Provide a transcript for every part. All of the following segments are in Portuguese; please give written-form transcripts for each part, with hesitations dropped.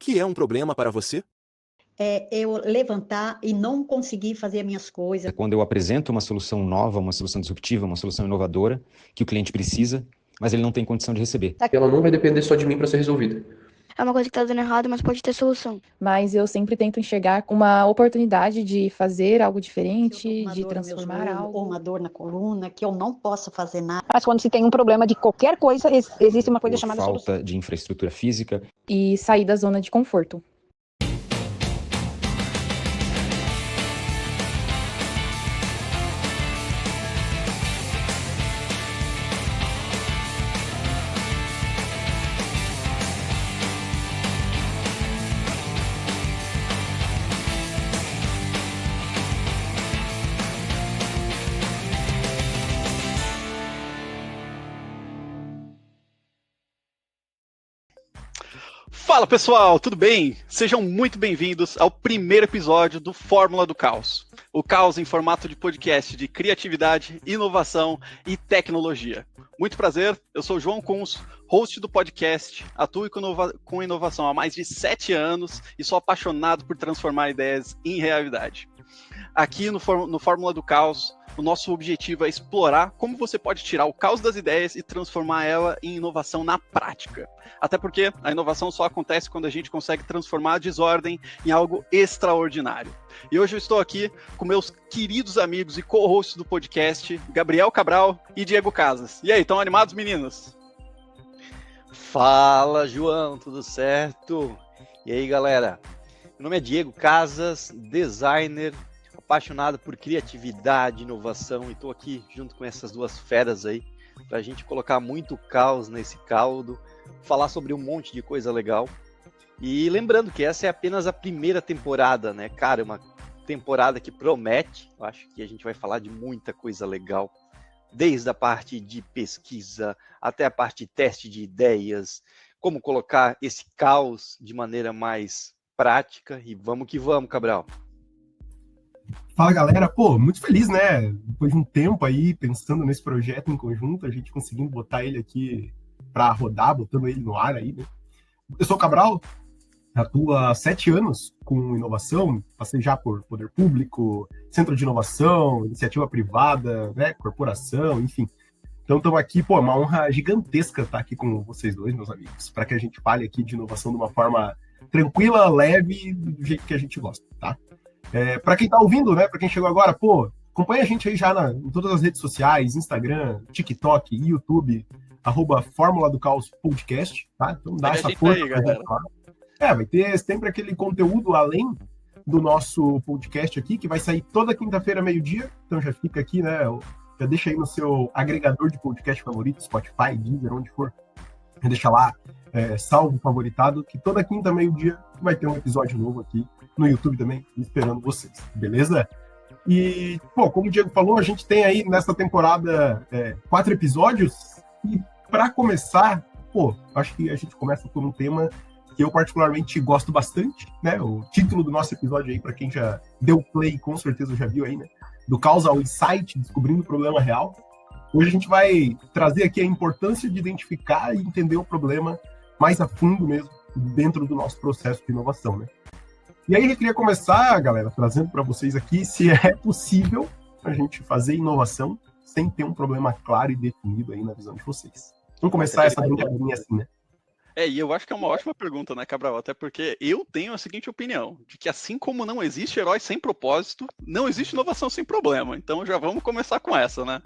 que é um problema para você? É eu levantar e não conseguir fazer as minhas coisas. É quando eu apresento uma solução nova, uma solução disruptiva, uma solução inovadora, que o cliente precisa, mas ele não tem condição de receber. Ela não vai depender só de mim para ser resolvida. É uma coisa que está dando errado, mas pode ter solução. Mas eu sempre tento enxergar uma oportunidade de fazer algo diferente, de transformar algo. Ou uma dor na coluna, que eu não posso fazer nada. Mas quando se tem um problema de qualquer coisa, existe uma coisa chamada falta solução. de infraestrutura física. E sair da zona de conforto. Fala pessoal, tudo bem? Sejam muito bem-vindos ao primeiro episódio do Fórmula do Caos. O caos em formato de podcast de criatividade, inovação e tecnologia. Muito prazer, eu sou o João Kunz, host do podcast, atuo com inovação há mais de 7 anos e sou apaixonado por transformar ideias em realidade. Aqui no Fórmula do Caos, o nosso objetivo é explorar como você pode tirar o caos das ideias e transformar ela em inovação na prática. Até porque a inovação só acontece quando a gente consegue transformar a desordem em algo extraordinário. E hoje eu estou aqui com meus queridos amigos e co-hosts do podcast, Gabriel Cabral e Diego Casas. E aí, estão animados, meninos? Fala, João, tudo certo? E aí, galera? Meu nome é Diego Casas, designer, apaixonado por criatividade, inovação, e estou aqui junto com essas duas feras aí para a gente colocar muito caos nesse caldo, falar sobre um monte de coisa legal. E lembrando que essa é apenas a primeira temporada, né? Cara, uma temporada que promete. Eu acho que a gente vai falar de muita coisa legal, desde a parte de pesquisa até a parte de teste de ideias, como colocar esse caos de maneira mais prática. E vamos que vamos, Cabral. Fala, galera. Pô, muito feliz, né? Depois de um tempo aí pensando nesse projeto em conjunto, a gente conseguindo botar ele aqui para rodar, botando ele no ar aí, né? Eu sou o Cabral, atuo há 7 anos com inovação, passei já por poder público, centro de inovação, iniciativa privada, né? Corporação, enfim. Então estamos aqui, pô, é uma honra gigantesca estar aqui com vocês dois, meus amigos, para que a gente fale aqui de inovação de uma forma tranquila, leve, do jeito que a gente gosta, tá? Para quem tá ouvindo, né, para quem chegou agora, pô, acompanha a gente aí já em todas as redes sociais, Instagram, TikTok, YouTube, @Fórmula do Caos Podcast, tá? Então dá essa força. Aí, galera. Vai ter sempre aquele conteúdo além do nosso podcast aqui, que vai sair toda quinta-feira, meio-dia, então já fica aqui, né, já deixa aí no seu agregador de podcast favorito, Spotify, Deezer, onde for, deixa lá, salvo, favoritado, que toda quinta, meio-dia, vai ter um episódio novo aqui, no YouTube também, esperando vocês, beleza? E, pô, como o Diego falou, a gente tem aí nessa temporada 4 episódios, e para começar, pô, acho que a gente começa por um tema que eu particularmente gosto bastante, né? O título do nosso episódio aí, para quem já deu play, com certeza já viu aí, né? Do caos ao insight, descobrindo o problema real. Hoje a gente vai trazer aqui a importância de identificar e entender o problema mais a fundo mesmo, dentro do nosso processo de inovação, né? E aí eu queria começar, galera, trazendo para vocês aqui se é possível a gente fazer inovação sem ter um problema claro e definido aí na visão de vocês. Vamos começar essa brincadeirinha assim, né? E eu acho que é uma ótima pergunta, né, Cabral? Até porque eu tenho a seguinte opinião, de que assim como não existe herói sem propósito, não existe inovação sem problema. Então já vamos começar com essa, né?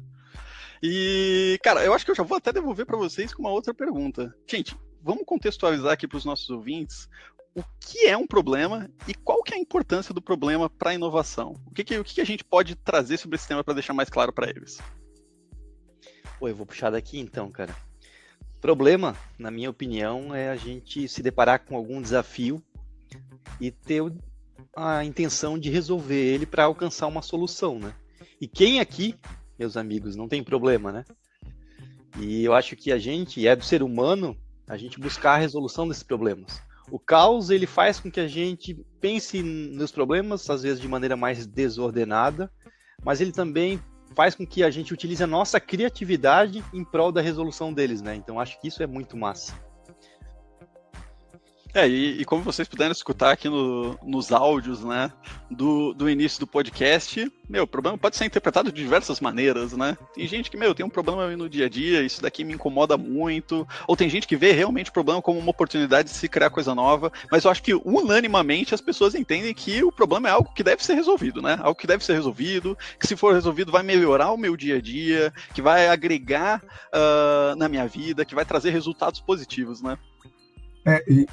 E, cara, eu acho que eu já vou até devolver para vocês com uma outra pergunta. Gente, vamos contextualizar aqui para os nossos ouvintes o que é um problema e qual que é a importância do problema para a inovação. O que a gente pode trazer sobre esse tema para deixar mais claro para eles? Pô, eu vou puxar daqui então, cara. Problema, na minha opinião, é a gente se deparar com algum desafio e ter a intenção de resolver ele para alcançar uma solução, né? E quem aqui, meus amigos, não tem problema, né? E eu acho que a gente, do ser humano, a gente buscar a resolução desses problemas. O caos, ele faz com que a gente pense nos problemas, às vezes de maneira mais desordenada, mas ele também faz com que a gente utilize a nossa criatividade em prol da resolução deles, né? Então, acho que isso é muito massa. E como vocês puderam escutar aqui nos áudios, né, do início do podcast, o problema pode ser interpretado de diversas maneiras, né? Tem gente que, tem um problema no dia a dia, isso daqui me incomoda muito, ou tem gente que vê realmente o problema como uma oportunidade de se criar coisa nova, mas eu acho que unanimamente as pessoas entendem que o problema é algo que deve ser resolvido, né? Algo que deve ser resolvido, que se for resolvido vai melhorar o meu dia a dia, que vai agregar na minha vida, que vai trazer resultados positivos, né?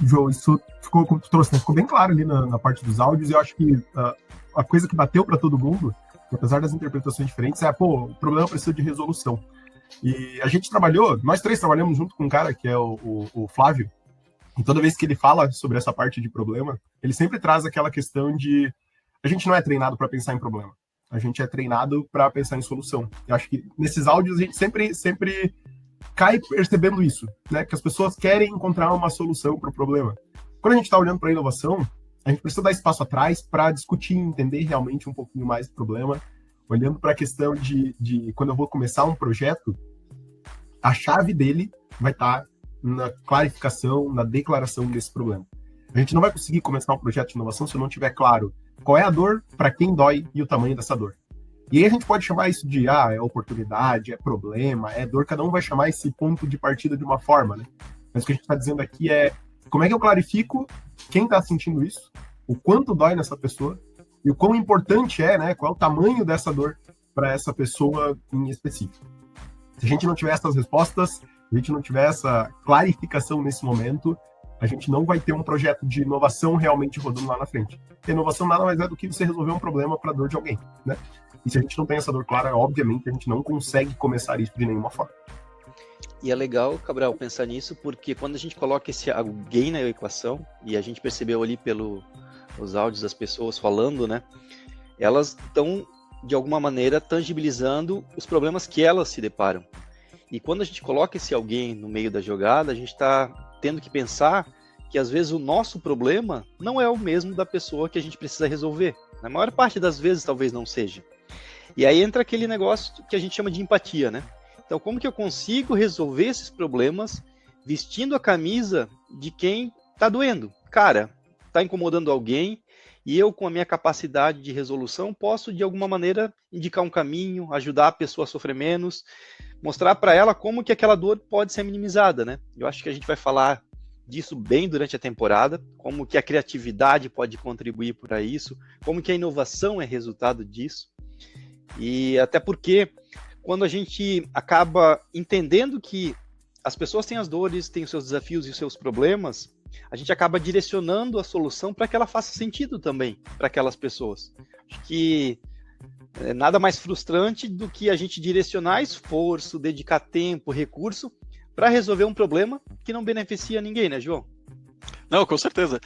João, isso ficou bem claro ali na parte dos áudios, e eu acho que a coisa que bateu para todo mundo, apesar das interpretações diferentes, o problema precisa de resolução. E a gente nós três trabalhamos junto com um cara que é o Flávio, e toda vez que ele fala sobre essa parte de problema, ele sempre traz aquela questão de a gente não é treinado para pensar em problema, a gente é treinado para pensar em solução. Eu acho que nesses áudios a gente sempre cai percebendo isso, né? Que as pessoas querem encontrar uma solução para o problema. Quando a gente está olhando para a inovação, a gente precisa dar espaço atrás para discutir e entender realmente um pouquinho mais do problema, olhando para a questão de quando eu vou começar um projeto, a chave dele vai estar na clarificação, na declaração desse problema. A gente não vai conseguir começar um projeto de inovação se eu não tiver claro qual é a dor, para quem dói e o tamanho dessa dor. E aí a gente pode chamar isso de é oportunidade, é problema, é dor, cada um vai chamar esse ponto de partida de uma forma, né? Mas o que a gente está dizendo aqui é como é que eu clarifico quem está sentindo isso, o quanto dói nessa pessoa e o quão importante né? Qual é o tamanho dessa dor para essa pessoa em específico. Se a gente não tiver essas respostas, se a gente não tiver essa clarificação nesse momento, a gente não vai ter um projeto de inovação realmente rodando lá na frente. E inovação nada mais é do que você resolver um problema para a dor de alguém, né? E se a gente não tem essa dor clara, obviamente a gente não consegue começar isso de nenhuma forma. E é legal, Cabral, pensar nisso, porque quando a gente coloca esse alguém na equação, e a gente percebeu ali pelos áudios das pessoas falando, né? Elas estão, de alguma maneira, tangibilizando os problemas que elas se deparam. E quando a gente coloca esse alguém no meio da jogada, a gente está tendo que pensar que, às vezes, o nosso problema não é o mesmo da pessoa que a gente precisa resolver. Na maior parte das vezes, talvez não seja. E aí entra aquele negócio que a gente chama de empatia, né? Então, como que eu consigo resolver esses problemas vestindo a camisa de quem está doendo? Cara, está incomodando alguém e eu, com a minha capacidade de resolução, posso, de alguma maneira, indicar um caminho, ajudar a pessoa a sofrer menos, mostrar para ela como que aquela dor pode ser minimizada, né? Eu acho que a gente vai falar disso bem durante a temporada, como que a criatividade pode contribuir para isso, como que a inovação é resultado disso. E até porque, quando a gente acaba entendendo que as pessoas têm as dores, têm os seus desafios e os seus problemas, a gente acaba direcionando a solução para que ela faça sentido também para aquelas pessoas. Acho que é nada mais frustrante do que a gente direcionar esforço, dedicar tempo, recurso para resolver um problema que não beneficia ninguém, né, João? Não, com certeza.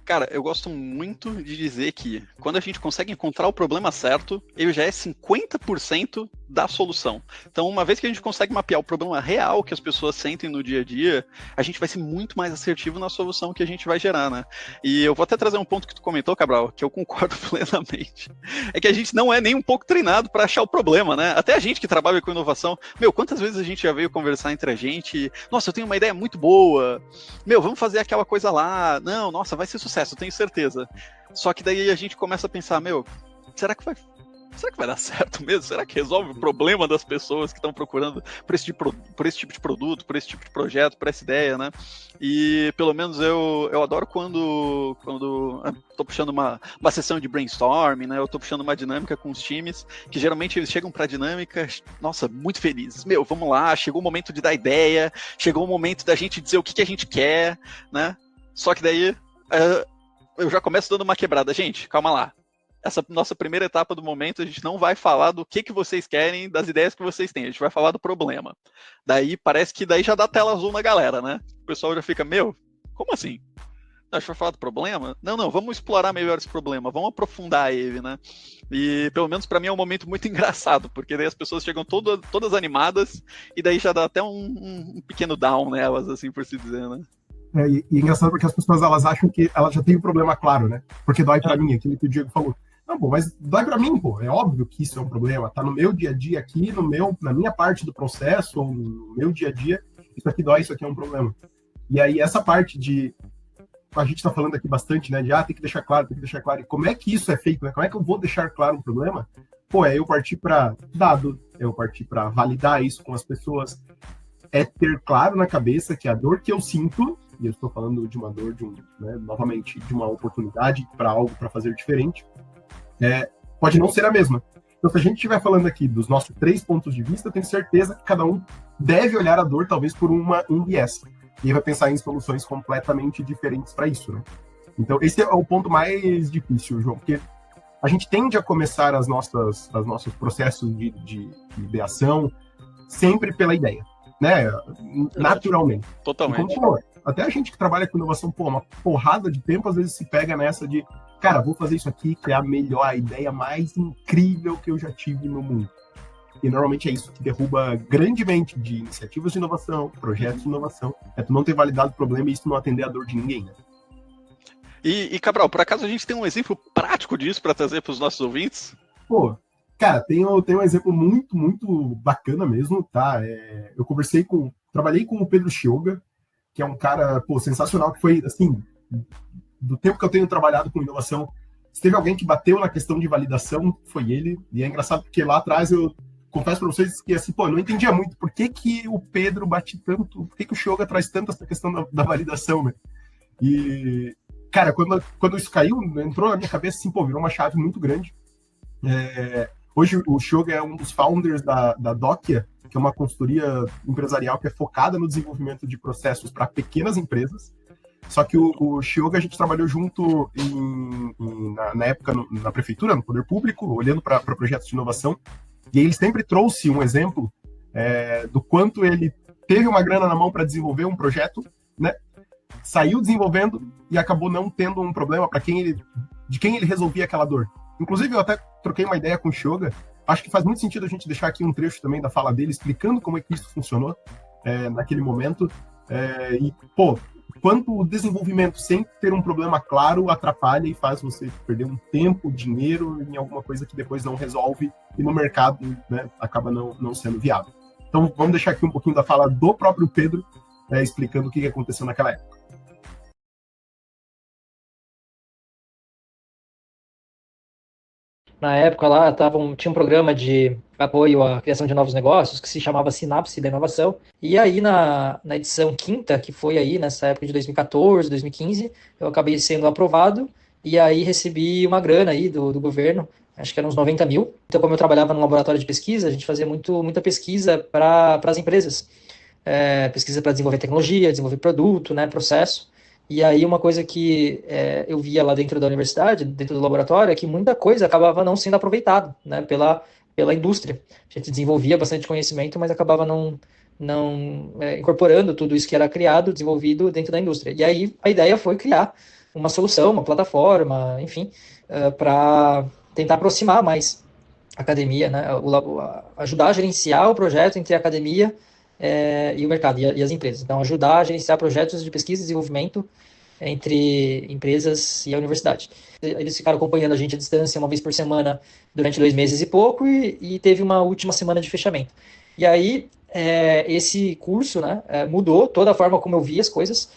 Cara, eu gosto muito de dizer que quando a gente consegue encontrar o problema certo, ele já é 50% da solução. Então, uma vez que a gente consegue mapear o problema real que as pessoas sentem no dia a dia, a gente vai ser muito mais assertivo na solução que a gente vai gerar, né? E eu vou até trazer um ponto que tu comentou, Cabral, que eu concordo plenamente. É que a gente não é nem um pouco treinado para achar o problema, né? Até a gente que trabalha com inovação, quantas vezes a gente já veio conversar entre a gente, nossa, eu tenho uma ideia muito boa, vamos fazer aquela coisa lá, não, nossa, vai ser sucesso, eu tenho certeza. Só que daí a gente começa a pensar, será que vai dar certo mesmo? Será que resolve o problema das pessoas que estão procurando por esse tipo de produto, por esse tipo de projeto, por essa ideia, né? E pelo menos eu adoro quando estou puxando uma sessão de brainstorming, né? Eu estou puxando uma dinâmica com os times, que geralmente eles chegam para a dinâmica, nossa, muito felizes. Vamos lá, chegou o momento de dar ideia, chegou o momento da gente dizer o que a gente quer, né? Só que daí eu já começo dando uma quebrada. Gente, calma lá. Essa nossa primeira etapa do momento, a gente não vai falar do que vocês querem, das ideias que vocês têm, a gente vai falar do problema. Daí parece que daí já dá tela azul na galera, né? O pessoal já fica, como assim? A gente vai falar do problema? Não, vamos explorar melhor esse problema, vamos aprofundar ele, né? E pelo menos pra mim é um momento muito engraçado, porque daí as pessoas chegam todas animadas, e daí já dá até um pequeno down nelas, assim por se dizer, né? E é engraçado porque as pessoas elas acham que elas já têm o problema claro, né? Porque dói pra mim, aquilo que o Diego falou. Não, mas dói pra mim, é óbvio que isso é um problema, tá no meu dia a dia aqui, na minha parte do processo, ou no meu dia a dia, isso aqui dói, isso aqui é um problema. E aí essa parte de a gente está falando aqui bastante, né, de tem que deixar claro, e como é que isso é feito, né? Como é que eu vou deixar claro um problema? Pô, é eu partir para dado, é eu partir para validar isso com as pessoas, é ter claro na cabeça que a dor que eu sinto, e eu estou falando de uma dor, novamente, de uma oportunidade para algo para fazer diferente, pode não ser a mesma. Então, se a gente estiver falando aqui dos nossos 3 pontos de vista, eu tenho certeza que cada um deve olhar a dor, talvez, por um viés. E vai pensar em soluções completamente diferentes para isso, né? Então, esse é o ponto mais difícil, João, porque a gente tende a começar os nossos processos de ideação sempre pela ideia, né? Naturalmente. Totalmente. Como, até a gente que trabalha com inovação, uma porrada de tempo, às vezes se pega nessa de, cara, vou fazer isso aqui, que é a ideia mais incrível que eu já tive no mundo. E normalmente é isso que derruba grandemente de iniciativas de inovação, projetos de inovação, é tu não ter validado o problema e isso não atender a dor de ninguém, né? E Cabral, por acaso a gente tem um exemplo prático disso para trazer para os nossos ouvintes? Pô, cara, tem um exemplo muito, muito bacana mesmo, tá? Eu trabalhei com o Pedro Chioga, que é um cara, sensacional, que foi, assim, do tempo que eu tenho trabalhado com inovação, se teve alguém que bateu na questão de validação, foi ele, e é engraçado porque lá atrás eu confesso para vocês que, assim, eu não entendia muito por que o Pedro bate tanto, por que o Chioga traz tanto essa questão da validação, né? E, cara, quando isso caiu, entrou na minha cabeça, assim, virou uma chave muito grande. Hoje o Chioga é um dos founders da Dokia, que é uma consultoria empresarial que é focada no desenvolvimento de processos para pequenas empresas. Só que o Chioga a gente trabalhou junto na época na prefeitura, no poder público, olhando para projetos de inovação. E ele sempre trouxe um exemplo do quanto ele teve uma grana na mão para desenvolver um projeto, né? Saiu desenvolvendo e acabou não tendo um problema de quem ele resolvia aquela dor. Inclusive, eu até troquei uma ideia com o Chioga. Acho que faz muito sentido a gente deixar aqui um trecho também da fala dele, explicando como é que isso funcionou naquele momento. Quanto o desenvolvimento sem ter um problema claro atrapalha e faz você perder um tempo, dinheiro em alguma coisa que depois não resolve e no mercado, né, acaba não sendo viável. Então, vamos deixar aqui um pouquinho da fala do próprio Pedro, explicando o que aconteceu naquela época. Na época lá tinha um programa de apoio à criação de novos negócios que se chamava Sinapse da Inovação. E aí na edição 5ª, que foi aí nessa época de 2014, 2015, eu acabei sendo aprovado e aí recebi uma grana aí do governo, acho que eram uns 90 mil. Então, como eu trabalhava num laboratório de pesquisa, a gente fazia muita pesquisa para as empresas. Pesquisa para desenvolver tecnologia, desenvolver produto, né, processo. E aí uma coisa que eu via lá dentro da universidade, dentro do laboratório, é que muita coisa acabava não sendo aproveitada, né, pela indústria. A gente desenvolvia bastante conhecimento, mas acabava não incorporando tudo isso que era criado, desenvolvido dentro da indústria. E aí a ideia foi criar uma solução, uma plataforma, enfim, para tentar aproximar mais a academia, né, ajudar a gerenciar o projeto entre a academia e o mercado, e as empresas. Então, ajudar a gerenciar projetos de pesquisa e desenvolvimento entre empresas e a universidade. Eles ficaram acompanhando a gente à distância uma vez por semana durante 2 meses e pouco, e teve uma última semana de fechamento. E aí, esse curso, né, mudou toda a forma como eu via as coisas.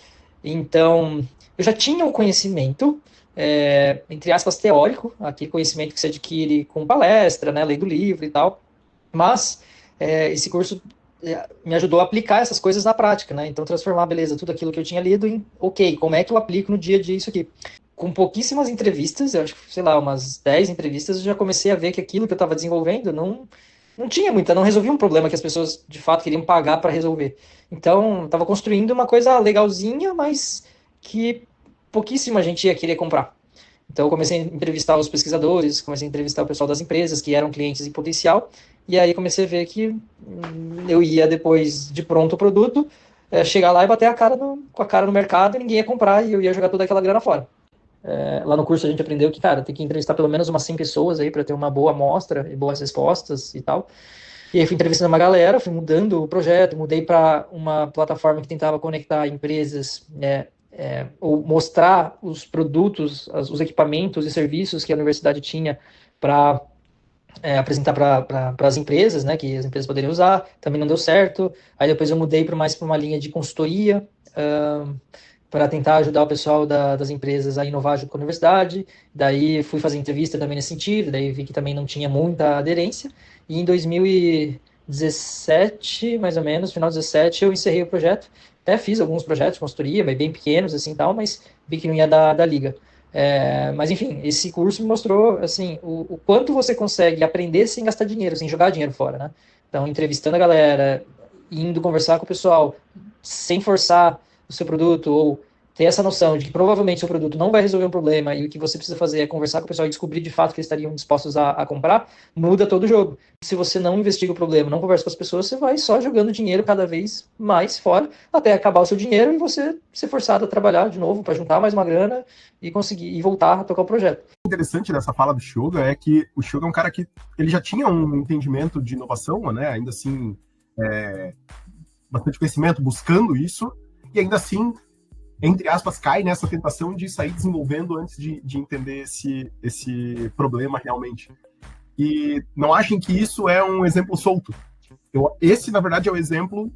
Então, eu já tinha um conhecimento, entre aspas, teórico, aquele conhecimento que se adquire com palestra, né, lendo livro e tal, mas esse curso me ajudou a aplicar essas coisas na prática, né? Então, transformar, beleza, tudo aquilo que eu tinha lido em, ok, como é que eu aplico no dia a dia isso aqui? Com pouquíssimas entrevistas, eu acho que, sei lá, umas 10 entrevistas, eu já comecei a ver que aquilo que eu estava desenvolvendo não tinha muita, não resolvia um problema que as pessoas, de fato, queriam pagar para resolver. Então, estava construindo uma coisa legalzinha, mas que pouquíssima gente ia querer comprar. Então, eu comecei a entrevistar os pesquisadores, comecei a entrevistar o pessoal das empresas que eram clientes em potencial, e aí comecei a ver que eu ia, depois de pronto o produto, chegar lá e bater com a cara no mercado, e ninguém ia comprar, e eu ia jogar toda aquela grana fora. Lá no curso a gente aprendeu que, cara, tem que entrevistar pelo menos umas 100 pessoas aí para ter uma boa amostra e boas respostas e tal. E aí fui entrevistando uma galera, fui mudando o projeto, mudei para uma plataforma que tentava conectar empresas, ou mostrar os produtos, os equipamentos e serviços que a universidade tinha para apresentar para as empresas, né, que as empresas poderiam usar. Também não deu certo. Aí depois eu mudei mais para uma linha de consultoria, para tentar ajudar o pessoal das empresas a inovar junto com a universidade. Daí fui fazer entrevista também nesse sentido, daí vi que também não tinha muita aderência. E em 2017, mais ou menos, final de 2017, eu encerrei o projeto. Até fiz alguns projetos de consultoria, bem pequenos assim tal, mas vi que não ia dar liga. Mas enfim, esse curso me mostrou assim, o quanto você consegue aprender sem gastar dinheiro, sem jogar dinheiro fora, né? Então, entrevistando a galera, indo conversar com o pessoal, sem forçar o seu produto, ou ter essa noção de que provavelmente o seu produto não vai resolver um problema e o que você precisa fazer é conversar com o pessoal e descobrir de fato que eles estariam dispostos a comprar, muda todo o jogo. Se você não investiga o problema, não conversa com as pessoas, você vai só jogando dinheiro cada vez mais fora, até acabar o seu dinheiro e você ser forçado a trabalhar de novo para juntar mais uma grana e conseguir e voltar a tocar o projeto. O interessante dessa fala do Shoga é que o Shoga é um cara que ele já tinha um entendimento de inovação, né? Ainda assim, bastante conhecimento buscando isso, e ainda assim, entre aspas, cai nessa tentação de sair desenvolvendo antes de entender esse problema realmente. E não achem que isso é um exemplo solto. Esse, na verdade, é o exemplo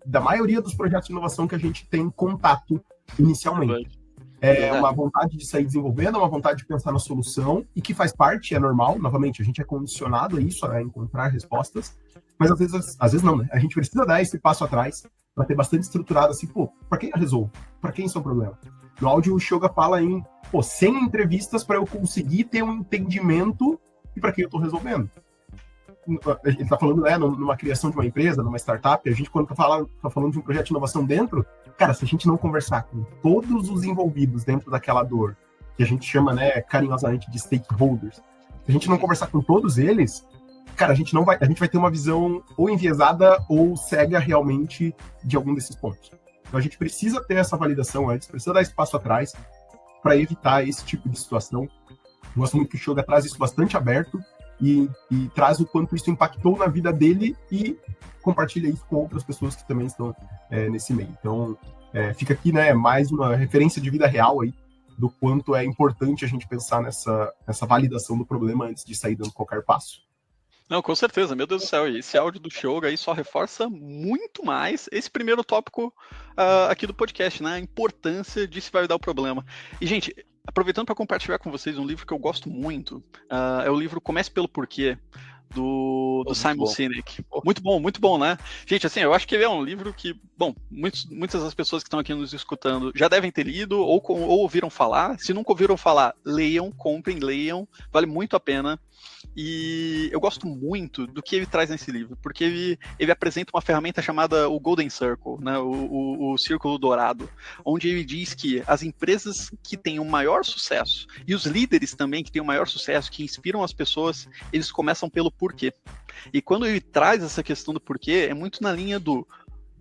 da maioria dos projetos de inovação que a gente tem contato inicialmente. É uma vontade de sair desenvolvendo, é uma vontade de pensar na solução, e que faz parte, é normal, novamente, a gente é condicionado a isso, a encontrar respostas, mas às vezes não, né? A gente precisa dar esse passo atrás para ter bastante estruturado assim, para quem eu resolvo? Para quem isso é o problema? No áudio, o Shoga fala em, 100 entrevistas para eu conseguir ter um entendimento e para quem eu estou resolvendo. Ele está falando, numa criação de uma empresa, numa startup, a gente, quando tá falando de um projeto de inovação dentro, cara, se a gente não conversar com todos os envolvidos dentro daquela dor, que a gente chama, carinhosamente de stakeholders, se a gente não conversar com todos eles, cara, a gente vai ter uma visão ou enviesada ou cega realmente de algum desses pontos. Então a gente precisa ter essa validação antes, precisa dar esse passo atrás para evitar esse tipo de situação. Eu gosto muito que o Shoga traz isso bastante aberto e traz o quanto isso impactou na vida dele e compartilha isso com outras pessoas que também estão nesse meio. Então, fica aqui, mais uma referência de vida real aí do quanto é importante a gente pensar nessa validação do problema antes de sair dando qualquer passo. Não, com certeza, meu Deus do céu, esse áudio do Shoga aí só reforça muito mais esse primeiro tópico aqui do podcast, né? A importância de se validar o problema. E, gente, aproveitando para compartilhar com vocês um livro que eu gosto muito, é o livro Comece pelo Porquê, do Simon Sinek. Muito bom, né? Gente, assim, eu acho que ele é um livro que, muitas das pessoas que estão aqui nos escutando já devem ter lido ou ouviram falar. Se nunca ouviram falar, leiam, comprem, leiam, vale muito a pena. E eu gosto muito do que ele traz nesse livro, porque ele apresenta uma ferramenta chamada o Golden Circle, né, o Círculo Dourado, onde ele diz que as empresas que têm o maior sucesso, e os líderes também que têm o maior sucesso, que inspiram as pessoas, eles começam pelo porquê. E quando ele traz essa questão do porquê, é muito na linha do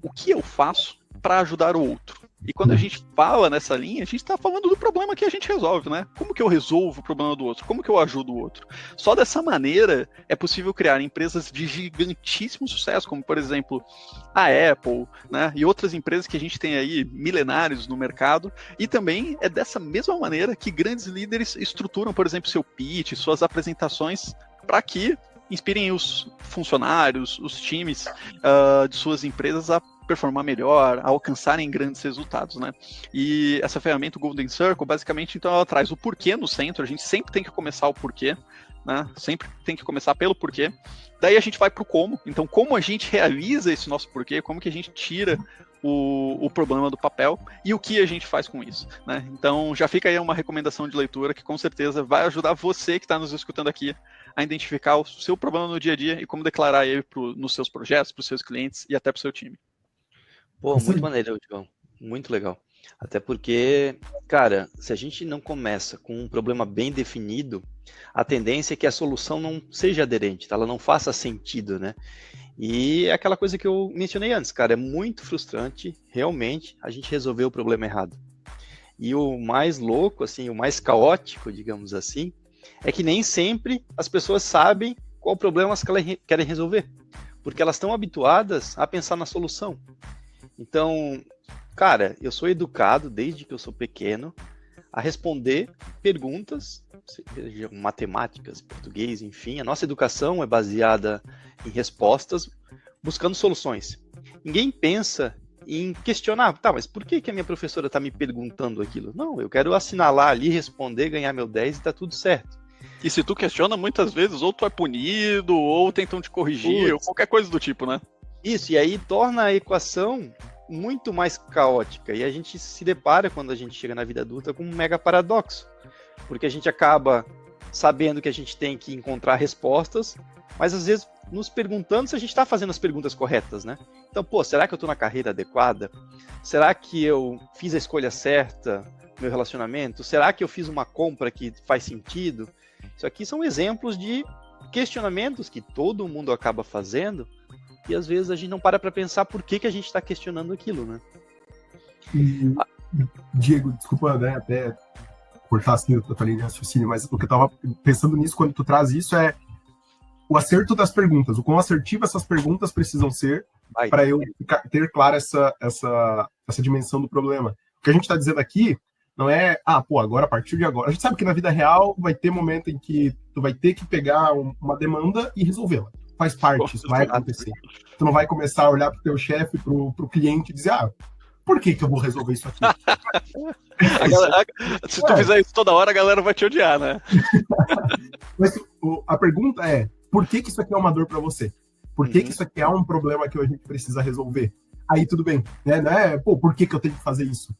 o que eu faço para ajudar o outro. E quando a gente fala nessa linha, a gente está falando do problema que a gente resolve, né? Como que eu resolvo o problema do outro? Como que eu ajudo o outro? Só dessa maneira é possível criar empresas de gigantíssimo sucesso, como, por exemplo, a Apple, né? E outras empresas que a gente tem aí milenários no mercado. E também é dessa mesma maneira que grandes líderes estruturam, por exemplo, seu pitch, suas apresentações, para que inspirem os funcionários, os times de suas empresas a performar melhor, a alcançarem grandes resultados, né? E essa ferramenta, o Golden Circle, basicamente, então, ela traz o porquê no centro. A gente sempre tem que começar o porquê, né? Sempre tem que começar pelo porquê. Daí a gente vai para o como. Então, como a gente realiza esse nosso porquê, como que a gente tira o problema do papel e o que a gente faz com isso, né? Então, já fica aí uma recomendação de leitura que com certeza vai ajudar você que está nos escutando aqui a identificar o seu problema no dia a dia e como declarar ele nos seus projetos, para os seus clientes e até para o seu time. Pô, muito maneiro, João. Muito legal. Até porque, cara, se a gente não começa com um problema bem definido, a tendência é que a solução não seja aderente, tá? Ela não faça sentido, né? E é aquela coisa que eu mencionei antes, cara, é muito frustrante, realmente, a gente resolver o problema errado. E o mais louco, assim, o mais caótico, digamos assim, é que nem sempre as pessoas sabem qual problema que elas querem resolver, porque elas estão habituadas a pensar na solução. Então, cara, eu sou educado desde que eu sou pequeno a responder perguntas, seja matemáticas, português, enfim. A nossa educação é baseada em respostas, buscando soluções. Ninguém pensa em questionar, tá, mas por que a minha professora está me perguntando aquilo? Não, eu quero assinalar ali, responder, ganhar meu 10 e tá tudo certo. E se tu questiona, muitas vezes, ou tu é punido, ou tentam te corrigir, ou qualquer coisa do tipo, né? Isso, e aí torna a equação muito mais caótica. E a gente se depara, quando a gente chega na vida adulta, com um mega paradoxo. Porque a gente acaba sabendo que a gente tem que encontrar respostas, mas às vezes nos perguntando se a gente está fazendo as perguntas corretas, né? Então, será que eu estou na carreira adequada? Será que eu fiz a escolha certa no meu relacionamento? Será que eu fiz uma compra que faz sentido? Isso aqui são exemplos de questionamentos que todo mundo acaba fazendo e às vezes a gente não para pensar por que a gente está questionando aquilo, né? Diego, desculpa, né, até cortar assim a tua linha de raciocínio, mas o que eu estava pensando nisso quando tu traz isso é o acerto das perguntas, o quão assertivo essas perguntas precisam ser para eu ter clara essa dimensão do problema. O que a gente está dizendo aqui não é, agora, a partir de agora. A gente sabe que na vida real vai ter momento em que tu vai ter que pegar uma demanda e resolvê-la. Faz parte, isso vai acontecer. Tu não vai começar a olhar pro teu chefe, pro cliente e dizer, por que eu vou resolver isso aqui? Se tu fizer isso toda hora, a galera vai te odiar, né? Mas a pergunta é, por que isso aqui é uma dor para você? Por que isso aqui é um problema que a gente precisa resolver? Aí tudo bem, né? Não é, por que eu tenho que fazer isso?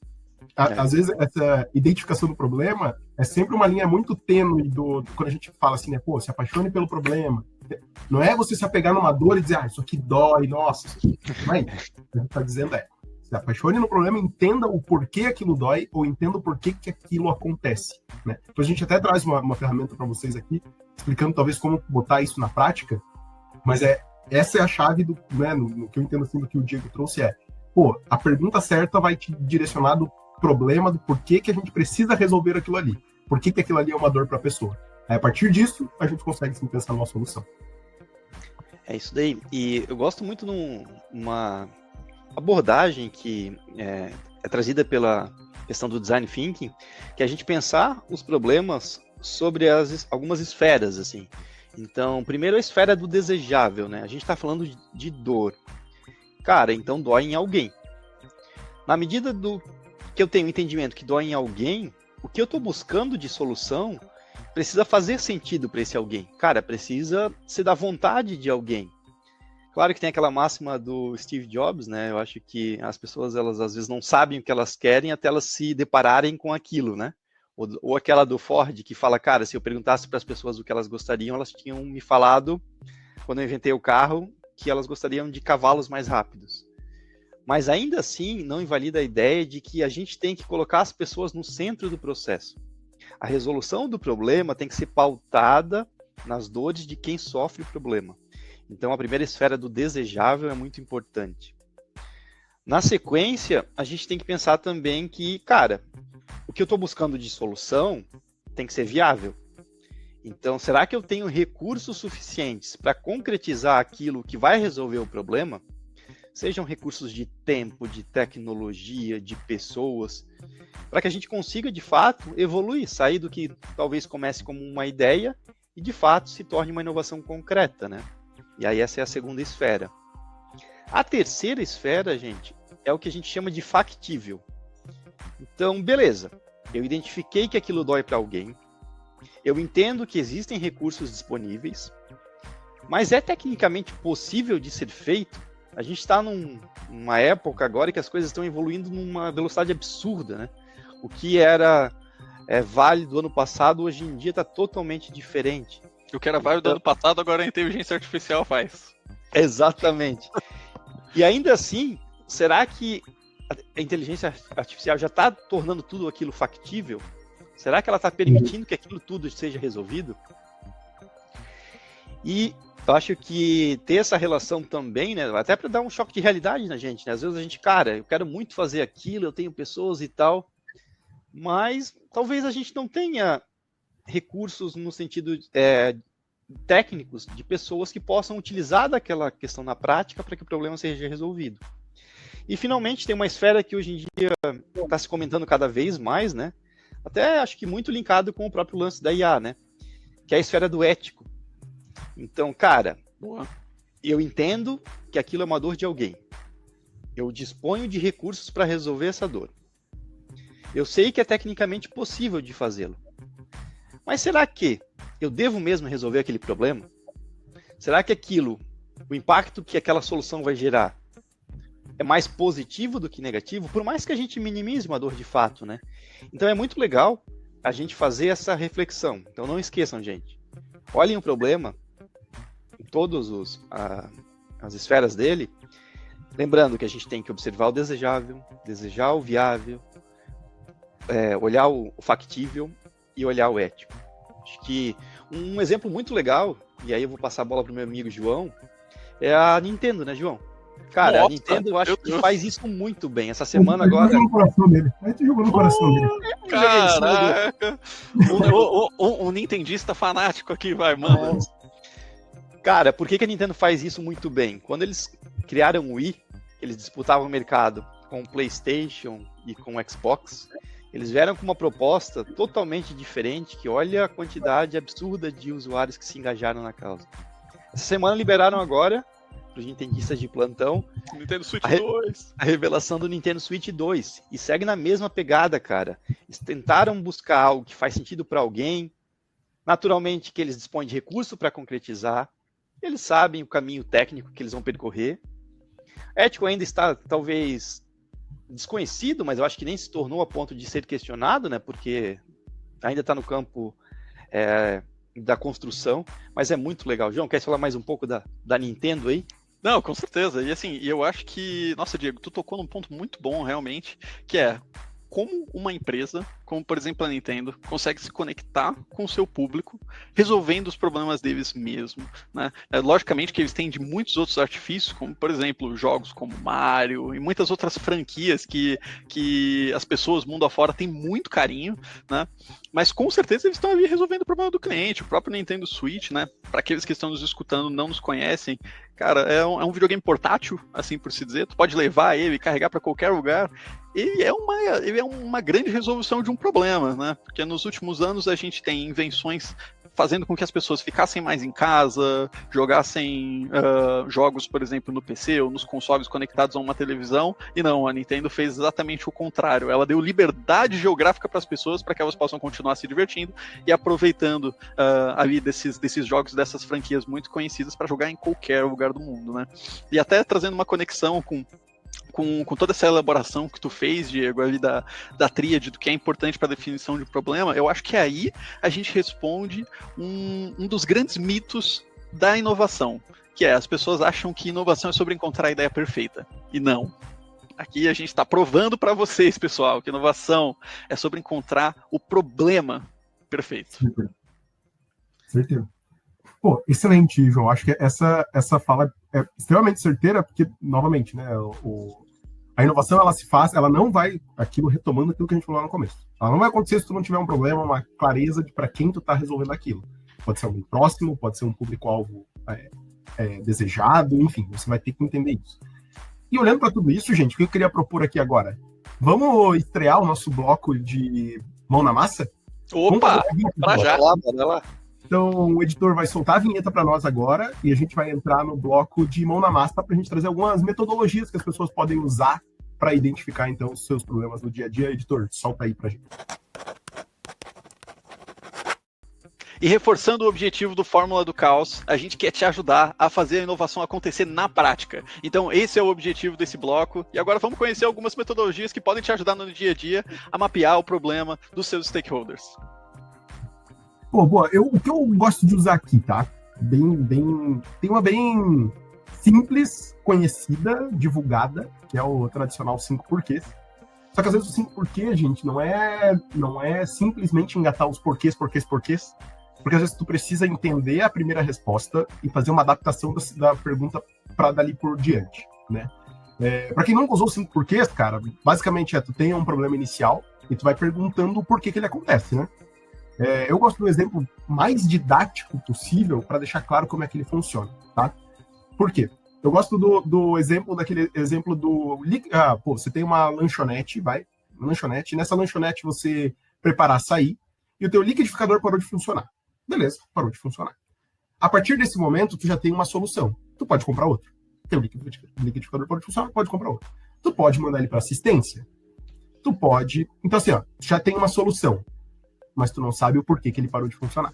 Às vezes, essa identificação do problema é sempre uma linha muito tênue quando a gente fala assim, né? Se apaixone pelo problema. Não é você se apegar numa dor e dizer, isso aqui dói, nossa, isso aqui... Mas, o que a gente está dizendo se apaixone no problema, entenda o porquê aquilo dói ou entenda o porquê que aquilo acontece, né? Então a gente até traz uma ferramenta para vocês aqui, explicando talvez como botar isso na prática, mas essa é a chave né, no que eu entendo assim do que o Diego trouxe a pergunta certa vai te direcionar do problema, do porquê que a gente precisa resolver aquilo ali, por que aquilo ali é uma dor para a pessoa. Aí, a partir disso, a gente consegue sim pensar numa solução. É isso daí, e eu gosto muito de uma abordagem que é trazida pela questão do design thinking, que é a gente pensar os problemas sobre algumas esferas, assim. Então, primeiro a esfera do desejável, né? A gente está falando de dor. Cara, então dói em alguém. Na medida do que eu tenho entendimento que dói em alguém, o que eu estou buscando de solução precisa fazer sentido para esse alguém. Cara, precisa ser da vontade de alguém. Claro que tem aquela máxima do Steve Jobs, né? Eu acho que as pessoas, elas às vezes não sabem o que elas querem até elas se depararem com aquilo, né? Ou aquela do Ford, que fala, cara, se eu perguntasse para as pessoas o que elas gostariam, elas tinham me falado, quando eu inventei o carro, que elas gostariam de cavalos mais rápidos. Mas ainda assim, não invalida a ideia de que a gente tem que colocar as pessoas no centro do processo. A resolução do problema tem que ser pautada nas dores de quem sofre o problema. Então, a primeira esfera do desejável é muito importante. Na sequência, a gente tem que pensar também que, cara, o que eu estou buscando de solução tem que ser viável. Então, será que eu tenho recursos suficientes para concretizar aquilo que vai resolver o problema? Sejam recursos de tempo, de tecnologia, de pessoas, para que a gente consiga, de fato, evoluir, sair do que talvez comece como uma ideia e, de fato, se torne uma inovação concreta, né? E aí essa é a segunda esfera. A terceira esfera, gente, é o que a gente chama de factível. Então, beleza, eu identifiquei que aquilo dói para alguém, eu entendo que existem recursos disponíveis, mas é tecnicamente possível de ser feito? A gente está numa época agora que as coisas estão evoluindo numa velocidade absurda, né? O que era válido ano passado, hoje em dia está totalmente diferente. O que era válido do ano passado, agora a inteligência artificial faz. Exatamente. E ainda assim, será que a inteligência artificial já está tornando tudo aquilo factível? Será que ela está permitindo que aquilo tudo seja resolvido? E eu acho que ter essa relação também, né, até para dar um choque de realidade na gente, né? Às vezes a gente, cara, eu quero muito fazer aquilo, eu tenho pessoas e tal, mas talvez a gente não tenha recursos no sentido técnicos de pessoas que possam utilizar daquela questão na prática para que o problema seja resolvido. E finalmente tem uma esfera que hoje em dia está se comentando cada vez mais, né? Até acho que muito linkado com o próprio lance da IA, né? Que é a esfera do ético. Então, cara, eu entendo que aquilo é uma dor de alguém. Eu disponho de recursos para resolver essa dor. Eu sei que é tecnicamente possível de fazê-lo. Mas será que eu devo mesmo resolver aquele problema? Será que o impacto que aquela solução vai gerar é mais positivo do que negativo? Por mais que a gente minimize uma dor de fato, né? Então é muito legal a gente fazer essa reflexão. Então não esqueçam, gente. Olhem o problema em todas as esferas dele, lembrando que a gente tem que observar o desejável, desejar o viável, olhar o factível e olhar o ético. Acho que um exemplo muito legal, e aí eu vou passar a bola para o meu amigo João, é a Nintendo, né, João? Cara, a Nintendo eu acho que faz isso muito bem. Essa semana agora... no coração dele. A gente jogou no coração dele. Caraca! Um nintendista fanático aqui, vai, mano. Cara, por que a Nintendo faz isso muito bem? Quando eles criaram o Wii, eles disputavam o mercado com o PlayStation e com o Xbox, eles vieram com uma proposta totalmente diferente, que olha a quantidade absurda de usuários que se engajaram na causa. Essa semana liberaram agora, para os nintendistas de plantão, Nintendo Switch 2. A revelação do Nintendo Switch 2. E segue na mesma pegada, cara. Eles tentaram buscar algo que faz sentido para alguém, naturalmente que eles dispõem de recurso para concretizar, eles sabem o caminho técnico que eles vão percorrer. Ético ainda está, talvez, desconhecido, mas eu acho que nem se tornou a ponto de ser questionado, né? Porque ainda está no campo da construção, mas é muito legal. João, quer falar mais um pouco da Nintendo aí? Não, com certeza. E assim, eu acho que... Nossa, Diego, tu tocou num ponto muito bom, realmente, que é como uma empresa, como por exemplo a Nintendo, consegue se conectar com o seu público, resolvendo os problemas deles mesmo, né? Logicamente que eles têm de muitos outros artifícios, como por exemplo jogos como Mario e muitas outras franquias que as pessoas mundo afora têm muito carinho, né? Mas com certeza eles estão ali resolvendo o problema do cliente. O próprio Nintendo Switch, né? Para aqueles que estão nos escutando não nos conhecem, cara, é um videogame portátil, assim por se dizer. Tu pode levar ele e carregar para qualquer lugar. Ele é uma grande resolução de um problema, né? Porque nos últimos anos a gente tem invenções fazendo com que as pessoas ficassem mais em casa, jogassem jogos, por exemplo, no PC ou nos consoles conectados a uma televisão, e não, a Nintendo fez exatamente o contrário. Ela deu liberdade geográfica para as pessoas para que elas possam continuar se divertindo e aproveitando ali desses jogos, dessas franquias muito conhecidas para jogar em qualquer lugar do mundo, né? E até trazendo uma conexão com toda essa elaboração que tu fez, Diego, ali da tríade, do que é importante para a definição de problema, eu acho que aí a gente responde um dos grandes mitos da inovação, que é, as pessoas acham que inovação é sobre encontrar a ideia perfeita, e não. Aqui a gente está provando para vocês, pessoal, que inovação é sobre encontrar o problema perfeito. Certeza. Pô, excelente, João. Acho que essa fala é extremamente certeira, porque, novamente, né, a inovação, ela não vai, aquilo retomando aquilo que a gente falou lá no começo. Ela não vai acontecer se tu não tiver um problema, uma clareza de para quem tu tá resolvendo aquilo. Pode ser alguém próximo, pode ser um público-alvo desejado, enfim, você vai ter que entender isso. E olhando para tudo isso, gente, o que eu queria propor aqui agora? Vamos estrear o nosso bloco de mão na massa? Opa! Pra já! Bora lá. Então, o editor vai soltar a vinheta para nós agora e a gente vai entrar no bloco de mão na massa para a gente trazer algumas metodologias que as pessoas podem usar para identificar, então, os seus problemas no dia a dia. Editor, solta aí para a gente. E reforçando o objetivo do Fórmula do Caos, a gente quer te ajudar a fazer a inovação acontecer na prática. Então, esse é o objetivo desse bloco. E agora vamos conhecer algumas metodologias que podem te ajudar no dia a dia a mapear o problema dos seus stakeholders. Pô, boa. O que eu gosto de usar aqui, tá? Tem uma bem simples, conhecida, divulgada, que é o tradicional 5 porquês. Só que às vezes o 5 porquês, gente, não é simplesmente engatar os porquês, porque às vezes tu precisa entender a primeira resposta e fazer uma adaptação da pergunta para dali por diante, né? Para quem nunca usou 5 porquês, cara, basicamente tu tem um problema inicial e tu vai perguntando o porquê que ele acontece, né? Eu gosto do exemplo mais didático possível para deixar claro como é que ele funciona, tá? Por quê? Eu gosto do exemplo, daquele exemplo do... você tem uma lanchonete, e nessa lanchonete você prepara açaí e o teu liquidificador parou de funcionar. Beleza, parou de funcionar. A partir desse momento, tu já tem uma solução. Tu pode comprar outro. Teu liquidificador parou de funcionar, pode comprar outro. Tu pode mandar ele para assistência. Tu pode... Então, assim, ó, já tem uma solução, mas tu não sabe o porquê que ele parou de funcionar.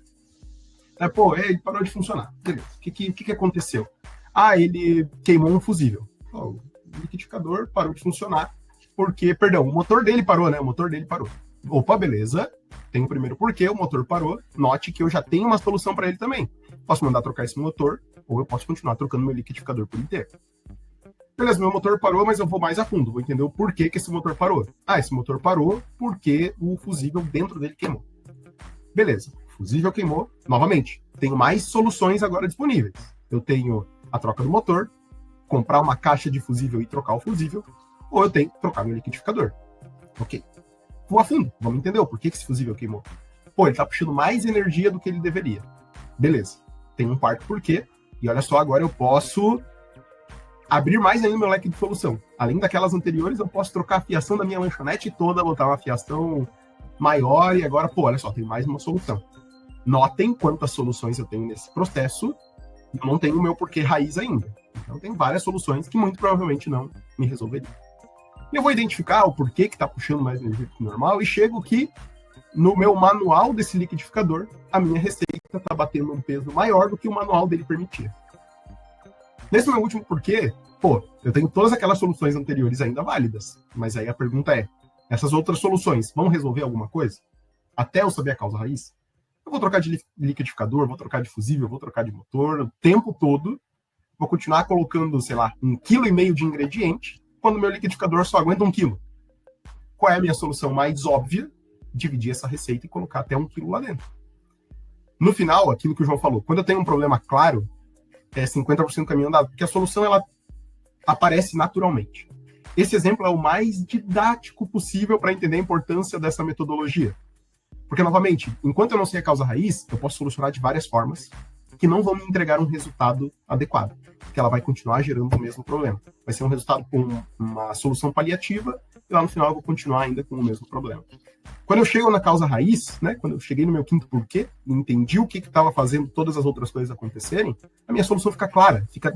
Ele parou de funcionar. Beleza. O que aconteceu? Ele queimou um fusível. O liquidificador parou de funcionar porque, o motor dele parou, né? O motor dele parou. Opa, beleza. Tem o primeiro porquê, o motor parou. Note que eu já tenho uma solução para ele também. Posso mandar trocar esse motor, ou eu posso continuar trocando meu liquidificador por inteiro. Beleza, meu motor parou, mas eu vou mais a fundo. Vou entender o porquê que esse motor parou. Esse motor parou porque o fusível dentro dele queimou. Beleza, o fusível queimou. Novamente, tenho mais soluções agora disponíveis. Eu tenho a troca do motor, comprar uma caixa de fusível e trocar o fusível, ou eu tenho que trocar meu liquidificador. Ok. Vou a fundo, vamos entender o porquê que esse fusível queimou. Ele tá puxando mais energia do que ele deveria. Beleza, tem um quarto porquê, e olha só, agora eu posso abrir mais ainda o meu leque de solução. Além daquelas anteriores, eu posso trocar a fiação da minha lanchonete toda, botar uma fiação maior, e agora, olha só, tem mais uma solução. Notem quantas soluções eu tenho nesse processo, eu não tenho o meu porquê raiz ainda. Então, tem várias soluções que muito provavelmente não me resolveriam. Eu vou identificar o porquê que está puxando mais energia do que normal e chego que no meu manual desse liquidificador, a minha receita está batendo um peso maior do que o manual dele permitia. Nesse meu último porquê, eu tenho todas aquelas soluções anteriores ainda válidas, mas aí a pergunta é, essas outras soluções vão resolver alguma coisa? Até eu saber a causa raiz? Eu vou trocar de liquidificador, vou trocar de fusível, vou trocar de motor, o tempo todo, vou continuar colocando, 1,5 kg de ingrediente, quando o meu liquidificador só aguenta 1 kg. Qual é a minha solução mais óbvia? Dividir essa receita e colocar até 1 kg lá dentro. No final, aquilo que o João falou, quando eu tenho um problema claro, é 50% do caminho andado, porque a solução ela aparece naturalmente. Esse exemplo é o mais didático possível para entender a importância dessa metodologia. Porque, novamente, enquanto eu não sei a causa raiz, eu posso solucionar de várias formas que não vão me entregar um resultado adequado, que ela vai continuar gerando o mesmo problema. Vai ser um resultado com uma solução paliativa e lá no final eu vou continuar ainda com o mesmo problema. Quando eu chego na causa raiz, né, quando eu cheguei no meu quinto porquê, e entendi o que estava fazendo todas as outras coisas acontecerem, a minha solução fica clara, fica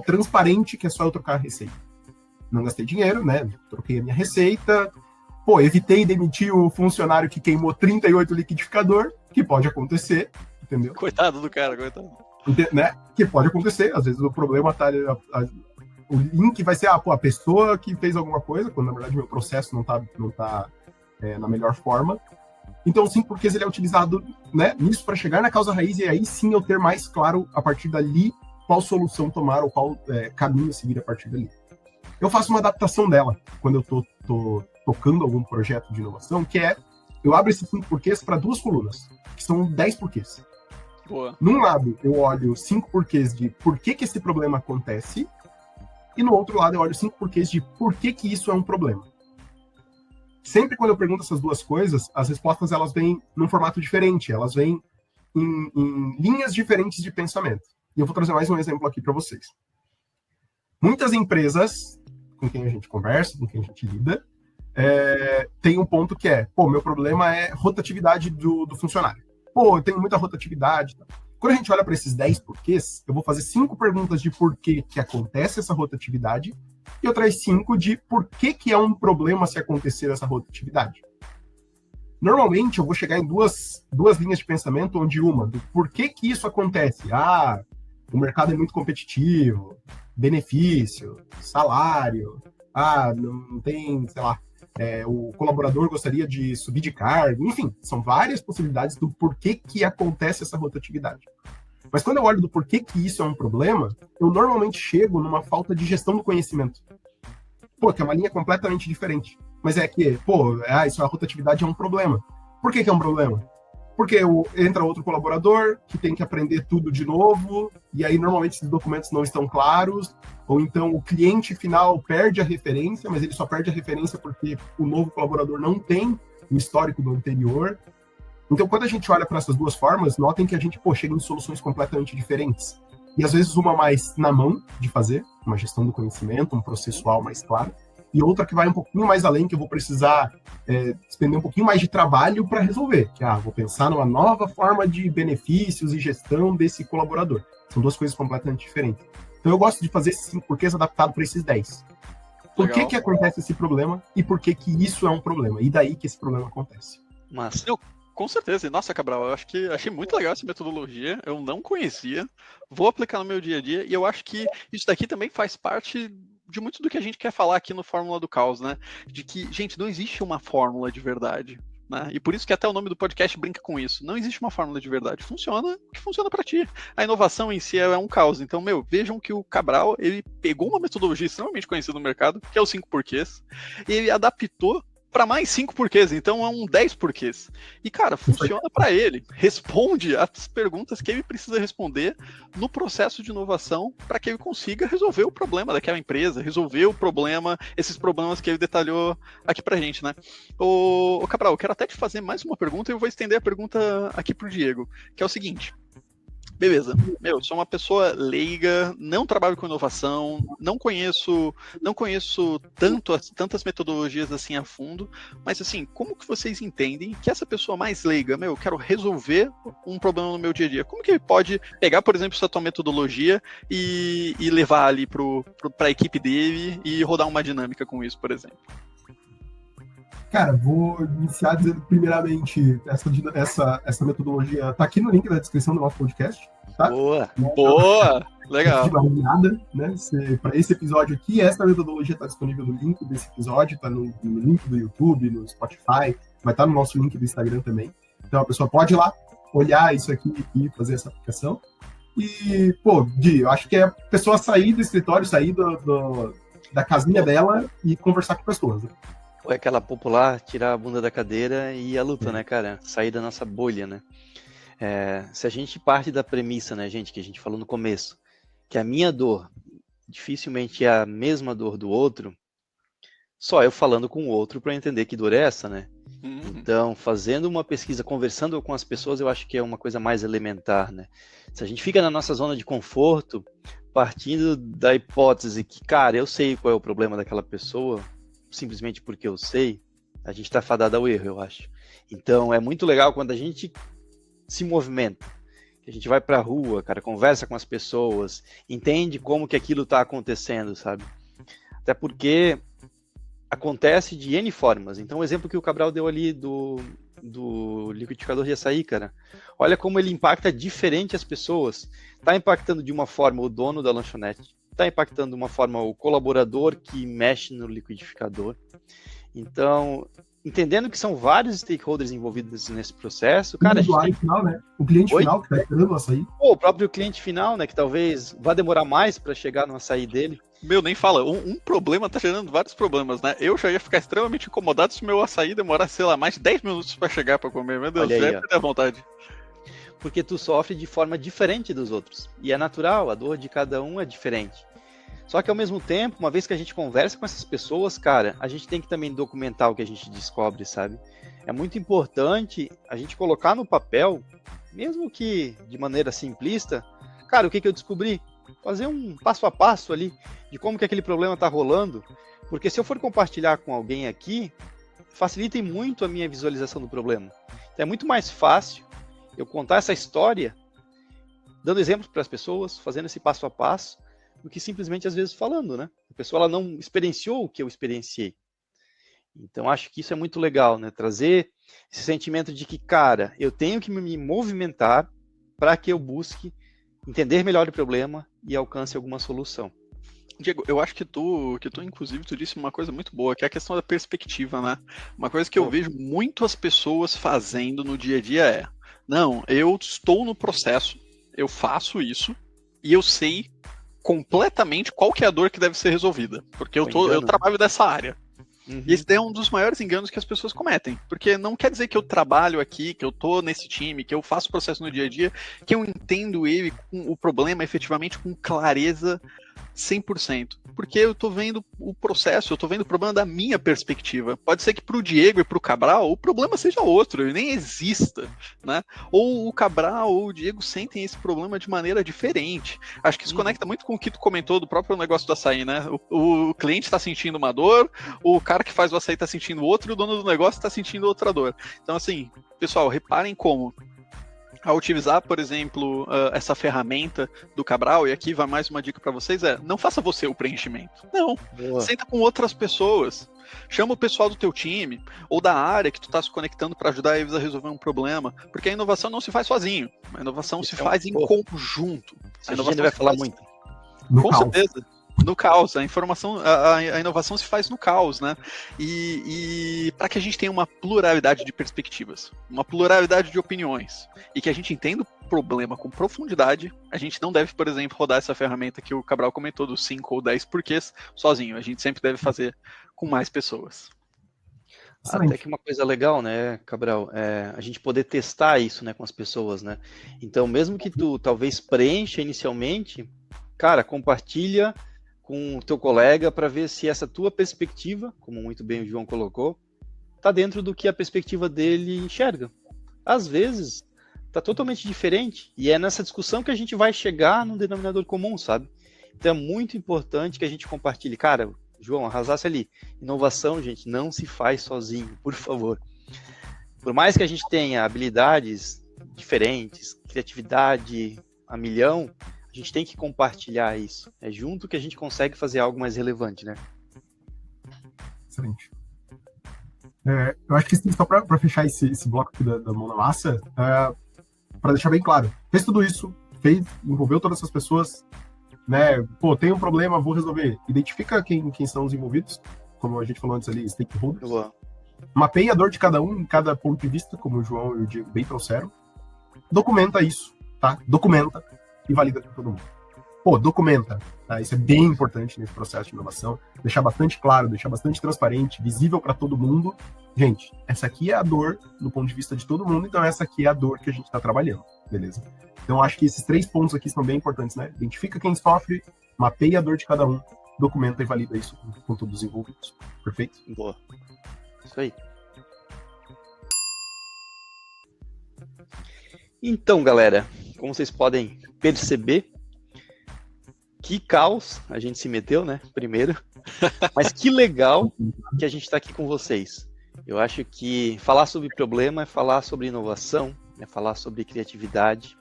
transparente, que é só eu trocar a receita. Não gastei dinheiro, né, troquei a minha receita, evitei demitir o funcionário que queimou 38 liquidificador, que pode acontecer, entendeu? Coitado do cara, coitado. Né? Que pode acontecer, às vezes o problema tá... o link vai ser a pessoa que fez alguma coisa, quando na verdade meu processo não tá na melhor forma. Então, sim, porque ele é utilizado, né, nisso para chegar na causa raiz e aí sim eu ter mais claro, a partir dali, qual solução tomar ou qual caminho seguir a partir dali. Eu faço uma adaptação dela quando eu tô tocando algum projeto de inovação, que eu abro esses 5 porquês para 2 colunas, que são 10 porquês. Boa. Num lado, eu olho 5 porquês de por que esse problema acontece, e no outro lado, eu olho 5 porquês de por que isso é um problema. Sempre quando eu pergunto essas duas coisas, as respostas elas vêm num formato diferente, elas vêm em linhas diferentes de pensamento. E eu vou trazer mais um exemplo aqui para vocês. Muitas empresas com quem a gente conversa, com quem a gente lida, tem um ponto que meu problema é rotatividade do funcionário. Eu tenho muita rotatividade. Quando a gente olha para esses 10 porquês, eu vou fazer 5 perguntas de por que acontece essa rotatividade e outras 5 de por que é um problema se acontecer essa rotatividade. Normalmente, eu vou chegar em duas linhas de pensamento, onde uma, do por que isso acontece? O mercado é muito competitivo, benefício, salário, não tem, o colaborador gostaria de subir de cargo, enfim, são várias possibilidades do porquê que acontece essa rotatividade. Mas quando eu olho do porquê que isso é um problema, eu normalmente chego numa falta de gestão do conhecimento. Que é uma linha completamente diferente. Mas isso, a rotatividade é um problema. Por que é um problema? Porque entra outro colaborador que tem que aprender tudo de novo, e aí normalmente esses documentos não estão claros, ou então o cliente final perde a referência, mas ele só perde a referência porque o novo colaborador não tem o histórico do anterior. Então, quando a gente olha para essas duas formas, notem que a gente chega em soluções completamente diferentes. E às vezes uma mais na mão de fazer, uma gestão do conhecimento, um processual mais claro, e outra que vai um pouquinho mais além, que eu vou precisar despender um pouquinho mais de trabalho para resolver. Que vou pensar numa nova forma de benefícios e gestão desse colaborador. São duas coisas completamente diferentes. Então eu gosto de fazer esses 5 porquês adaptado para esses 10. Por Legal. que acontece esse problema e por que isso é um problema. E daí que esse problema acontece. Massa. Com certeza. E, nossa, Cabral, eu achei muito legal essa metodologia. Eu não conhecia. Vou aplicar no meu dia a dia. E eu acho que isso daqui também faz parte de muito do que a gente quer falar aqui no Fórmula do Caos, né? De que, gente, não existe uma fórmula de verdade. Né? E por isso que até o nome do podcast brinca com isso. Não existe uma fórmula de verdade. Funciona o que funciona para ti. A inovação em si é um caos. Então, vejam que o Cabral, ele pegou uma metodologia extremamente conhecida no mercado, que é o 5 porquês, e ele adaptou para mais 5 porquês, então é um 10 porquês. E, cara, funciona para ele. Responde as perguntas que ele precisa responder no processo de inovação para que ele consiga resolver o problema daquela empresa, resolver o problema, esses problemas que ele detalhou aqui pra gente, né? Ô Cabral, eu quero até te fazer mais uma pergunta e eu vou estender a pergunta aqui pro Diego, que é o seguinte. Beleza, sou uma pessoa leiga, não trabalho com inovação, não conheço tantas metodologias assim a fundo, mas assim, como que vocês entendem que essa pessoa mais leiga, eu quero resolver um problema no meu dia a dia, como que ele pode pegar, por exemplo, essa tua metodologia e levar ali para a equipe dele e rodar uma dinâmica com isso, por exemplo? Cara, vou iniciar dizendo, primeiramente, essa metodologia tá aqui no link da descrição do nosso podcast, tá? Boa! Legal. Nada, né? Para esse episódio aqui, essa metodologia está disponível no link desse episódio, tá no link do YouTube, no Spotify, vai estar no nosso link do Instagram também. Então a pessoa pode ir lá, olhar isso aqui e fazer essa aplicação. E, eu acho que é a pessoa sair do escritório, sair da casinha dela e conversar com pessoas, né? É aquela popular, tirar a bunda da cadeira e ir à luta, né, cara? Sair da nossa bolha, né? Se a gente parte da premissa, né, gente, que a gente falou no começo, que a minha dor dificilmente é a mesma dor do outro, só eu falando com o outro para entender que dor é essa, né? Então, fazendo uma pesquisa, conversando com as pessoas, eu acho que é uma coisa mais elementar, né? Se a gente fica na nossa zona de conforto, partindo da hipótese que, cara, eu sei qual é o problema daquela pessoa, simplesmente porque eu sei, a gente está fadado ao erro, eu acho. Então, é muito legal quando a gente se movimenta, que a gente vai pra rua, cara, conversa com as pessoas, entende como que aquilo está acontecendo, sabe? Até porque acontece de N formas. Então, o exemplo que o Cabral deu ali do liquidificador de açaí, cara, olha como ele impacta diferente as pessoas. Está impactando de uma forma o dono da lanchonete, está impactando de uma forma o colaborador que mexe no liquidificador. Então, entendendo que são vários stakeholders envolvidos nesse processo, cara... Final, né? O cliente final que está esperando o açaí. O próprio cliente final, né? Que talvez vá demorar mais para chegar no açaí dele. Nem fala. Um problema tá gerando vários problemas, né? Eu já ia ficar extremamente incomodado se o meu açaí demorasse, sei lá, mais de 10 minutos para chegar para comer. Meu Deus, já ia perder a vontade. Porque tu sofre de forma diferente dos outros. E é natural, a dor de cada um é diferente. Só que ao mesmo tempo, uma vez que a gente conversa com essas pessoas, cara, a gente tem que também documentar o que a gente descobre, sabe? É muito importante a gente colocar no papel, mesmo que de maneira simplista, cara, o que eu descobri? Fazer um passo a passo ali de como que aquele problema está rolando, porque se eu for compartilhar com alguém aqui, facilita muito a minha visualização do problema. Então é muito mais fácil eu contar essa história, dando exemplos para as pessoas, fazendo esse passo a passo, do que simplesmente às vezes falando, né? A pessoa ela não experienciou o que eu experienciei. Então acho que isso é muito legal, né? Trazer esse sentimento de que, cara, eu tenho que me movimentar para que eu busque entender melhor o problema e alcance alguma solução. Diego, eu acho que tu inclusive, tu disse uma coisa muito boa, que é a questão da perspectiva, né? Uma coisa que eu vejo muito as pessoas fazendo no dia a dia é, não, eu estou no processo, eu faço isso e eu sei completamente qual que é a dor que deve ser resolvida, porque eu trabalho dessa área. E esse daí é um dos maiores enganos que as pessoas cometem, porque não quer dizer que eu trabalho aqui, que eu tô nesse time, que eu faço o processo no dia a dia, que eu entendo ele, o problema efetivamente com clareza 100%, porque eu tô vendo o processo, eu tô vendo o problema da minha perspectiva. Pode ser que pro Diego e pro Cabral o problema seja outro, ele nem exista, né? Ou o Cabral ou o Diego sentem esse problema de maneira diferente. Acho que isso conecta muito com o que tu comentou do próprio negócio do açaí, né? O cliente tá sentindo uma dor, o cara que faz o açaí tá sentindo outro e o dono do negócio tá sentindo outra dor. Então, assim, pessoal, reparem como a utilizar, por exemplo, essa ferramenta do Cabral, e aqui vai mais uma dica para vocês, não faça você o preenchimento. Não, senta com outras pessoas. Chama o pessoal do teu time, ou da área que tu está se conectando para ajudar eles a resolver um problema, porque a inovação não se faz sozinho, a inovação se faz em conjunto. A gente vai falar muito. Com certeza. No caos, a inovação se faz no caos, né? E para que a gente tenha uma pluralidade de perspectivas, uma pluralidade de opiniões, e que a gente entenda o problema com profundidade, a gente não deve, por exemplo, rodar essa ferramenta que o Cabral comentou dos 5 ou 10 porquês sozinho. A gente sempre deve fazer com mais pessoas. Até que uma coisa legal, né, Cabral, a gente poder testar isso, né, com as pessoas, né? Então, mesmo que tu talvez preencha inicialmente, cara, compartilha com o teu colega para ver se essa tua perspectiva, como muito bem o João colocou, tá dentro do que a perspectiva dele enxerga. Às vezes, tá totalmente diferente, e é nessa discussão que a gente vai chegar num denominador comum, sabe? Então é muito importante que a gente compartilhe. Cara, João, arrasasse ali. Inovação, gente, não se faz sozinho, por favor. Por mais que a gente tenha habilidades diferentes, criatividade a milhão, a gente tem que compartilhar isso. É junto que a gente consegue fazer algo mais relevante, né? Excelente. Eu acho que só para fechar esse bloco aqui da mão na massa, para deixar bem claro, fez tudo isso, envolveu todas essas pessoas, né? Pô, tem um problema, vou resolver. Identifica quem são os envolvidos, como a gente falou antes ali, stakeholders. Boa. Mapeia a dor de cada um, em cada ponto de vista, como o João e o Diego bem trouxeram. Documenta isso, tá? Documenta e valida com todo mundo. Pô, documenta, tá? Isso é bem importante nesse processo de inovação, deixar bastante claro, deixar bastante transparente, visível para todo mundo. Gente, essa aqui é a dor do ponto de vista de todo mundo, então essa aqui é a dor que a gente está trabalhando, beleza? Então acho que esses 3 pontos aqui são bem importantes, né? Identifica quem sofre, mapeia a dor de cada um, documenta e valida isso com todos os envolvidos. Perfeito? Boa. Isso aí. Então, galera, como vocês podem perceber, que caos a gente se meteu, né? Primeiro. Mas que legal que a gente está aqui com vocês. Eu acho que falar sobre problema é falar sobre inovação, é falar sobre criatividade,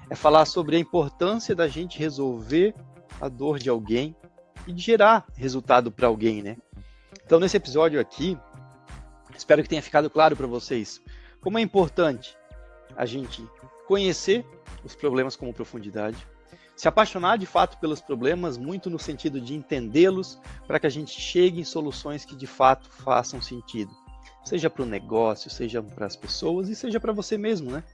é falar sobre a importância da gente resolver a dor de alguém e de gerar resultado para alguém, né? Então, nesse episódio aqui, espero que tenha ficado claro para vocês como é importante a gente conhecer os problemas com profundidade, se apaixonar de fato pelos problemas, muito no sentido de entendê-los, para que a gente chegue em soluções que de fato façam sentido, seja para o negócio, seja para as pessoas e seja para você mesmo, né?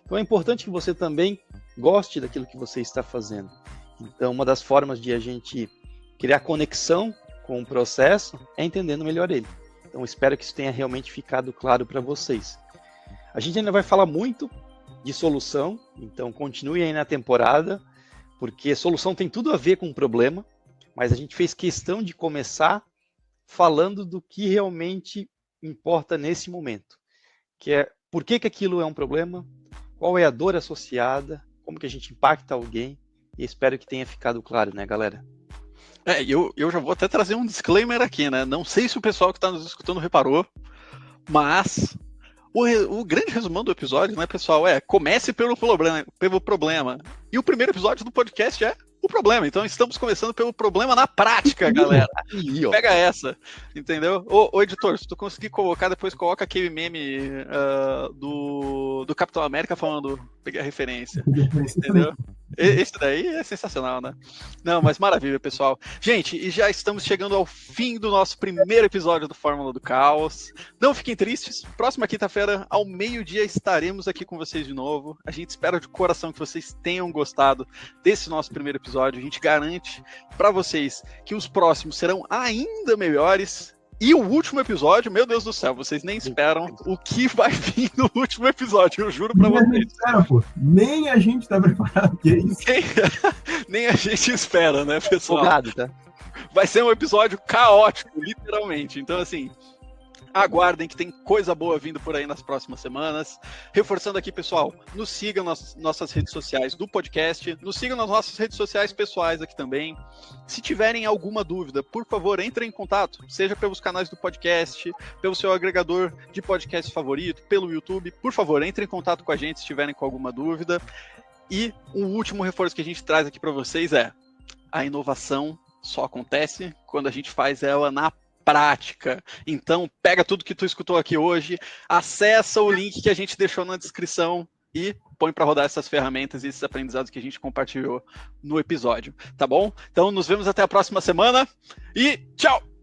Então é importante que você também goste daquilo que você está fazendo. Então uma das formas de a gente criar conexão com o processo é entendendo melhor ele. Então espero que isso tenha realmente ficado claro para vocês. A gente ainda vai falar muito de solução, então continue aí na temporada, porque solução tem tudo a ver com o problema, mas a gente fez questão de começar falando do que realmente importa nesse momento, que é por que aquilo é um problema, qual é a dor associada, como que a gente impacta alguém, e espero que tenha ficado claro, né, galera? Eu já vou até trazer um disclaimer aqui, né? Não sei se o pessoal que está nos escutando reparou, mas o grande resumão do episódio, né, pessoal, comece pelo problema. E o primeiro episódio do podcast é o problema. Então estamos começando pelo problema na prática, galera. Pega essa, entendeu? Ô editor, se tu conseguir colocar, depois coloca aquele meme do Capitão América falando, peguei a referência, entendeu? Esse daí é sensacional, né? Não, mas maravilha, pessoal. Gente, e já estamos chegando ao fim do nosso primeiro episódio do Fórmula do Caos. Não fiquem tristes, próxima quinta-feira, ao meio-dia, estaremos aqui com vocês de novo. A gente espera de coração que vocês tenham gostado desse nosso primeiro episódio. A gente garante para vocês que os próximos serão ainda melhores. E o último episódio, meu Deus do céu, vocês nem esperam o que vai vir no último episódio, eu juro pra vocês. Nem a gente tá preparado, que é isso? Nem a gente espera, né, pessoal? Fogado, tá? Vai ser um episódio caótico, literalmente. Então, assim, Aguardem que tem coisa boa vindo por aí nas próximas semanas. Reforçando aqui, pessoal, nos sigam nas nossas redes sociais do podcast, nos sigam nas nossas redes sociais pessoais aqui também. Se tiverem alguma dúvida, por favor, entrem em contato, seja pelos canais do podcast, pelo seu agregador de podcast favorito, pelo YouTube. Por favor, entrem em contato com a gente se tiverem com alguma dúvida. E o último reforço que a gente traz aqui para vocês é: a inovação só acontece quando a gente faz ela na prática. Então, pega tudo que tu escutou aqui hoje, acessa o link que a gente deixou na descrição e põe para rodar essas ferramentas e esses aprendizados que a gente compartilhou no episódio, tá bom? Então, nos vemos até a próxima semana e tchau!